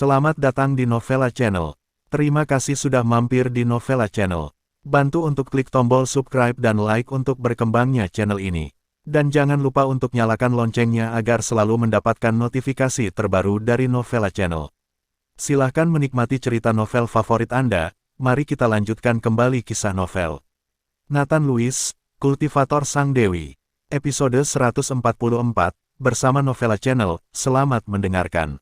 Selamat datang di Novella Channel. Terima kasih sudah mampir di Novella Channel. Bantu untuk klik tombol subscribe dan like untuk berkembangnya channel ini. Dan jangan lupa untuk nyalakan loncengnya agar selalu mendapatkan notifikasi terbaru dari Novella Channel. Silahkan menikmati cerita novel favorit Anda. Mari kita lanjutkan kembali kisah novel Nathan Lewis, Kultivator Sang Dewi. Episode 144, bersama Novella Channel. Selamat mendengarkan.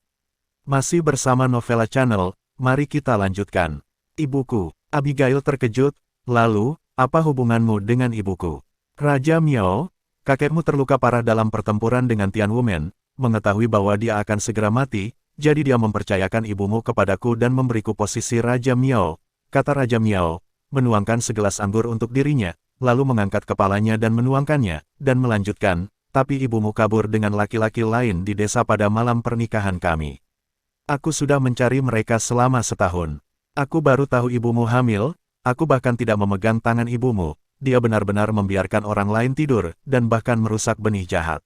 Masih bersama Novella Channel, mari kita lanjutkan. Ibuku, Abigail terkejut, lalu, apa hubunganmu dengan ibuku? Raja Miao, kakekmu terluka parah dalam pertempuran dengan Tian Wumen, mengetahui bahwa dia akan segera mati, jadi dia mempercayakan ibumu kepadaku dan memberiku posisi Raja Miao, kata Raja Miao, menuangkan segelas anggur untuk dirinya, lalu mengangkat kepalanya dan menuangkannya, dan melanjutkan, tapi ibumu kabur dengan laki-laki lain di desa pada malam pernikahan kami. Aku sudah mencari mereka selama setahun. Aku baru tahu ibumu hamil, aku bahkan tidak memegang tangan ibumu, dia benar-benar membiarkan orang lain tidur, dan bahkan merusak benih jahat.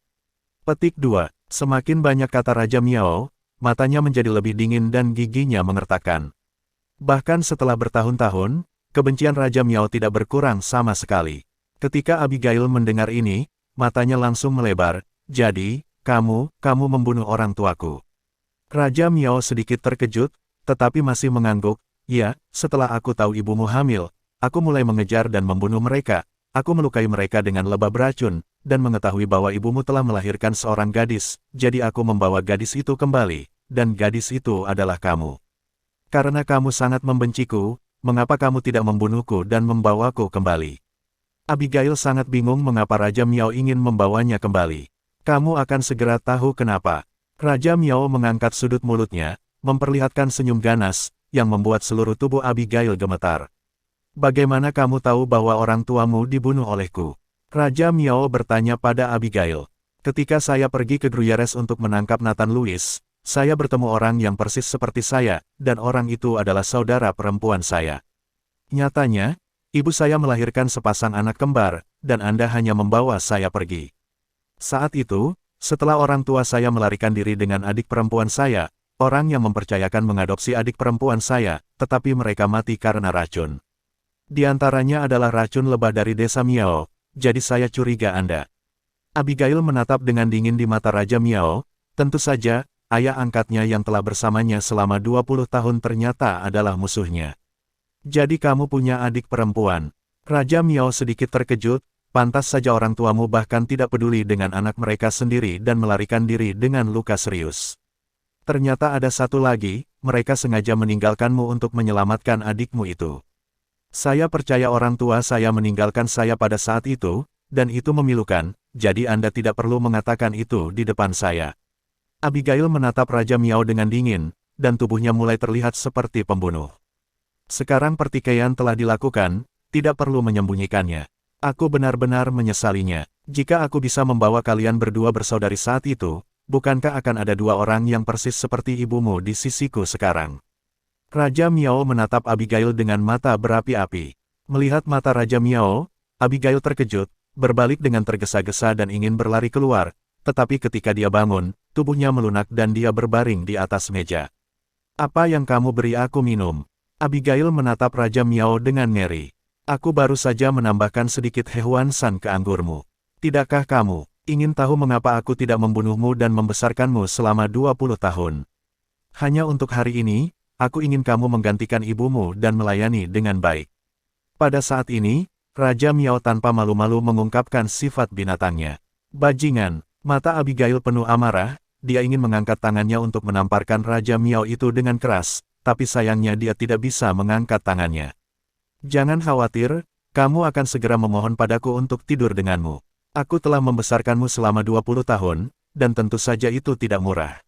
Petik 2. Semakin banyak kata Raja Miao, matanya menjadi lebih dingin dan giginya mengertakkan. Bahkan setelah bertahun-tahun, kebencian Raja Miao tidak berkurang sama sekali. Ketika Abigail mendengar ini, matanya langsung melebar, jadi, kamu membunuh orang tuaku. Raja Miao sedikit terkejut, tetapi masih mengangguk. Ya, setelah aku tahu ibumu hamil, aku mulai mengejar dan membunuh mereka. Aku melukai mereka dengan lebah beracun, dan mengetahui bahwa ibumu telah melahirkan seorang gadis, jadi aku membawa gadis itu kembali, dan gadis itu adalah kamu. Karena kamu sangat membenciku, mengapa kamu tidak membunuhku dan membawaku kembali? Abigail sangat bingung mengapa Raja Miao ingin membawanya kembali. Kamu akan segera tahu kenapa. Raja Miao mengangkat sudut mulutnya, memperlihatkan senyum ganas, yang membuat seluruh tubuh Abigail gemetar. Bagaimana kamu tahu bahwa orang tuamu dibunuh olehku? Raja Miao bertanya pada Abigail. Ketika saya pergi ke Gruyères untuk menangkap Nathan Lewis, saya bertemu orang yang persis seperti saya, dan orang itu adalah saudara perempuan saya. Nyatanya, ibu saya melahirkan sepasang anak kembar, dan Anda hanya membawa saya pergi. Saat itu, setelah orang tua saya melarikan diri dengan adik perempuan saya, orang yang mempercayakan mengadopsi adik perempuan saya, tetapi mereka mati karena racun. Di antaranya adalah racun lebah dari desa Miao, jadi saya curiga Anda. Abigail menatap dengan dingin di mata Raja Miao, tentu saja, ayah angkatnya yang telah bersamanya selama 20 tahun ternyata adalah musuhnya. Jadi kamu punya adik perempuan. Raja Miao sedikit terkejut. Pantas saja orang tuamu bahkan tidak peduli dengan anak mereka sendiri dan melarikan diri dengan luka serius. Ternyata ada satu lagi, mereka sengaja meninggalkanmu untuk menyelamatkan adikmu itu. Saya percaya orang tua saya meninggalkan saya pada saat itu, dan itu memilukan, jadi Anda tidak perlu mengatakan itu di depan saya. Abigail menatap Raja Miao dengan dingin, dan tubuhnya mulai terlihat seperti pembunuh. Sekarang pertikaian telah dilakukan, tidak perlu menyembunyikannya. Aku benar-benar menyesalinya. Jika aku bisa membawa kalian berdua bersaudari saat itu, bukankah akan ada dua orang yang persis seperti ibumu di sisiku sekarang? Raja Miao menatap Abigail dengan mata berapi-api. Melihat mata Raja Miao, Abigail terkejut, berbalik dengan tergesa-gesa dan ingin berlari keluar, tetapi ketika dia bangun, tubuhnya melunak dan dia berbaring di atas meja. Apa yang kamu beri aku minum? Abigail menatap Raja Miao dengan ngeri. Aku baru saja menambahkan sedikit hewansan ke anggurmu. Tidakkah kamu ingin tahu mengapa aku tidak membunuhmu dan membesarkanmu selama 20 tahun? Hanya untuk hari ini, aku ingin kamu menggantikan ibumu dan melayani dengan baik. Pada saat ini, Raja Miao tanpa malu-malu mengungkapkan sifat binatangnya. Bajingan, mata Abigail penuh amarah, dia ingin mengangkat tangannya untuk menamparkan Raja Miao itu dengan keras, tapi sayangnya dia tidak bisa mengangkat tangannya. Jangan khawatir, kamu akan segera memohon padaku untuk tidur denganmu. Aku telah membesarkanmu selama 20 tahun, dan tentu saja itu tidak murah.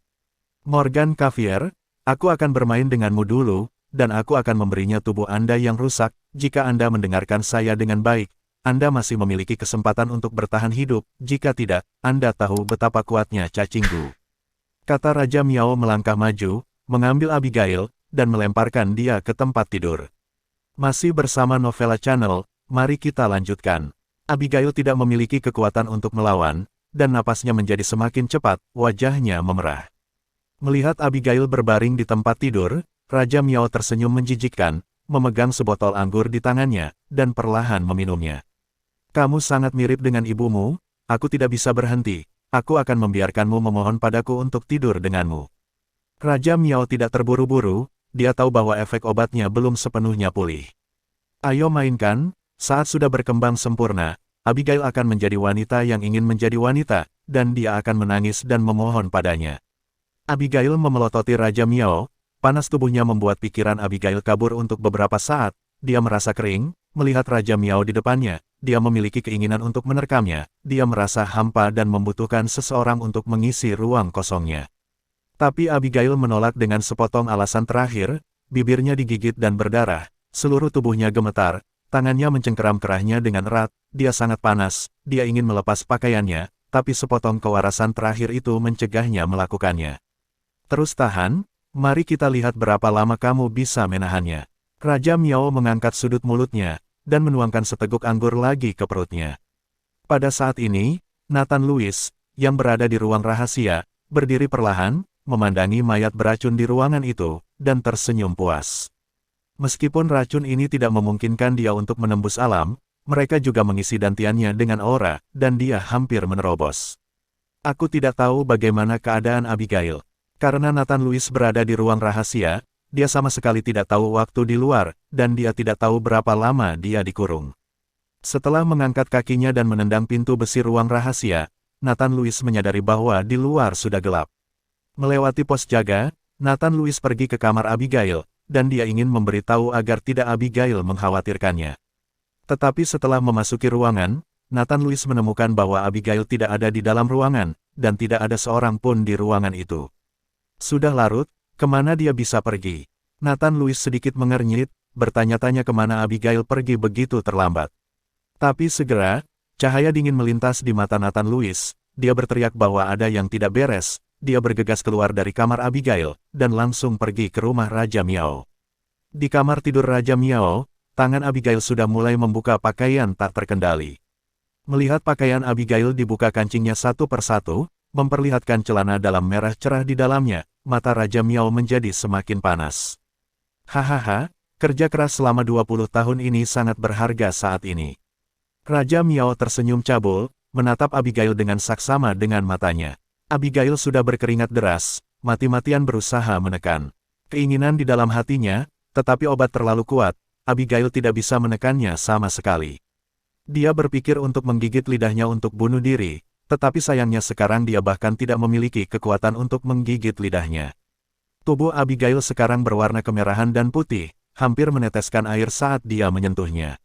Morgan Cavier, aku akan bermain denganmu dulu, dan aku akan memberinya tubuh Anda yang rusak. Jika Anda mendengarkan saya dengan baik, Anda masih memiliki kesempatan untuk bertahan hidup. Jika tidak, Anda tahu betapa kuatnya cacingku. Kata Raja Miao melangkah maju, mengambil Abigail, dan melemparkan dia ke tempat tidur. Masih bersama Novella Channel, mari kita lanjutkan. Abigail tidak memiliki kekuatan untuk melawan, dan napasnya menjadi semakin cepat, wajahnya memerah. Melihat Abigail berbaring di tempat tidur, Raja Miao tersenyum menjijikkan, memegang sebotol anggur di tangannya, dan perlahan meminumnya. Kamu sangat mirip dengan ibumu, aku tidak bisa berhenti, aku akan membiarkanmu memohon padaku untuk tidur denganmu. Raja Miao tidak terburu-buru, dia tahu bahwa efek obatnya belum sepenuhnya pulih. Ayo mainkan, saat sudah berkembang sempurna, Abigail akan menjadi wanita yang ingin menjadi wanita, dan dia akan menangis dan memohon padanya. Abigail memelototi Raja Miao, panas tubuhnya membuat pikiran Abigail kabur untuk beberapa saat, dia merasa kering, melihat Raja Miao di depannya, dia memiliki keinginan untuk menerkamnya, dia merasa hampa dan membutuhkan seseorang untuk mengisi ruang kosongnya. Tapi Abigail menolak dengan sepotong alasan terakhir, bibirnya digigit dan berdarah, seluruh tubuhnya gemetar, tangannya mencengkeram kerahnya dengan erat, dia sangat panas, dia ingin melepas pakaiannya, tapi sepotong kewarasan terakhir itu mencegahnya melakukannya. Terus tahan, mari kita lihat berapa lama kamu bisa menahannya. Raja Miao mengangkat sudut mulutnya, dan menuangkan seteguk anggur lagi ke perutnya. Pada saat ini, Nathan Louis, yang berada di ruang rahasia, berdiri perlahan, memandangi mayat beracun di ruangan itu, dan tersenyum puas. Meskipun racun ini tidak memungkinkan dia untuk menembus alam, mereka juga mengisi dantiannya dengan aura, dan dia hampir menerobos. Aku tidak tahu bagaimana keadaan Abigail. Karena Nathan Louis berada di ruang rahasia, dia sama sekali tidak tahu waktu di luar, dan dia tidak tahu berapa lama dia dikurung. Setelah mengangkat kakinya dan menendang pintu besi ruang rahasia, Nathan Louis menyadari bahwa di luar sudah gelap. Melewati pos jaga, Nathan Louis pergi ke kamar Abigail, dan dia ingin memberitahu agar tidak Abigail mengkhawatirkannya. Tetapi setelah memasuki ruangan, Nathan Louis menemukan bahwa Abigail tidak ada di dalam ruangan, dan tidak ada seorang pun di ruangan itu. Sudah larut, kemana dia bisa pergi? Nathan Louis sedikit mengernyit, bertanya-tanya kemana Abigail pergi begitu terlambat. Tapi segera, cahaya dingin melintas di mata Nathan Louis, dia berteriak bahwa ada yang tidak beres. Dia bergegas keluar dari kamar Abigail, dan langsung pergi ke rumah Raja Miao. Di kamar tidur Raja Miao, tangan Abigail sudah mulai membuka pakaian tak terkendali. Melihat pakaian Abigail dibuka kancingnya satu persatu, memperlihatkan celana dalam merah cerah di dalamnya, mata Raja Miao menjadi semakin panas. Hahaha, kerja keras selama 20 tahun ini sangat berharga saat ini. Raja Miao tersenyum cabul, menatap Abigail dengan saksama dengan matanya. Abigail sudah berkeringat deras, mati-matian berusaha menekan keinginan di dalam hatinya, tetapi obat terlalu kuat, Abigail tidak bisa menekannya sama sekali. Dia berpikir untuk menggigit lidahnya untuk bunuh diri, tetapi sayangnya sekarang dia bahkan tidak memiliki kekuatan untuk menggigit lidahnya. Tubuh Abigail sekarang berwarna kemerahan dan putih, hampir meneteskan air saat dia menyentuhnya.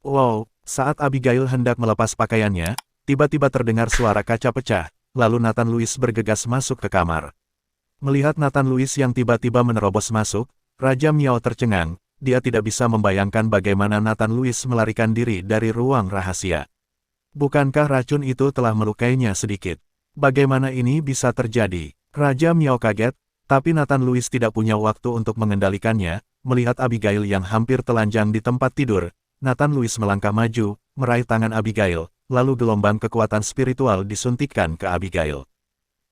Wow, saat Abigail hendak melepas pakaiannya, tiba-tiba terdengar suara kaca pecah. Lalu Nathan Louis bergegas masuk ke kamar. Melihat Nathan Louis yang tiba-tiba menerobos masuk, Raja Miao tercengang, dia tidak bisa membayangkan bagaimana Nathan Louis melarikan diri dari ruang rahasia. Bukankah racun itu telah melukainya sedikit? Bagaimana ini bisa terjadi? Raja Miao kaget, tapi Nathan Louis tidak punya waktu untuk mengendalikannya. Melihat Abigail yang hampir telanjang di tempat tidur, Nathan Louis melangkah maju, meraih tangan Abigail. Lalu gelombang kekuatan spiritual disuntikkan ke Abigail.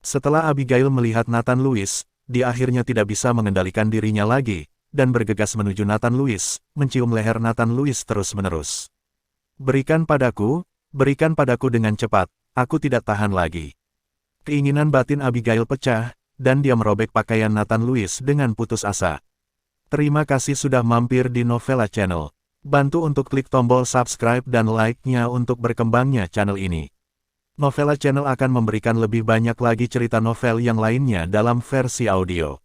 Setelah Abigail melihat Nathan Louis, dia akhirnya tidak bisa mengendalikan dirinya lagi, dan bergegas menuju Nathan Louis, mencium leher Nathan Louis terus-menerus. Berikan padaku dengan cepat, aku tidak tahan lagi. Keinginan batin Abigail pecah, dan dia merobek pakaian Nathan Louis dengan putus asa. Terima kasih sudah mampir di Novella Channel. Bantu untuk klik tombol subscribe dan like-nya untuk berkembangnya channel ini. Novella Channel akan memberikan lebih banyak lagi cerita novel yang lainnya dalam versi audio.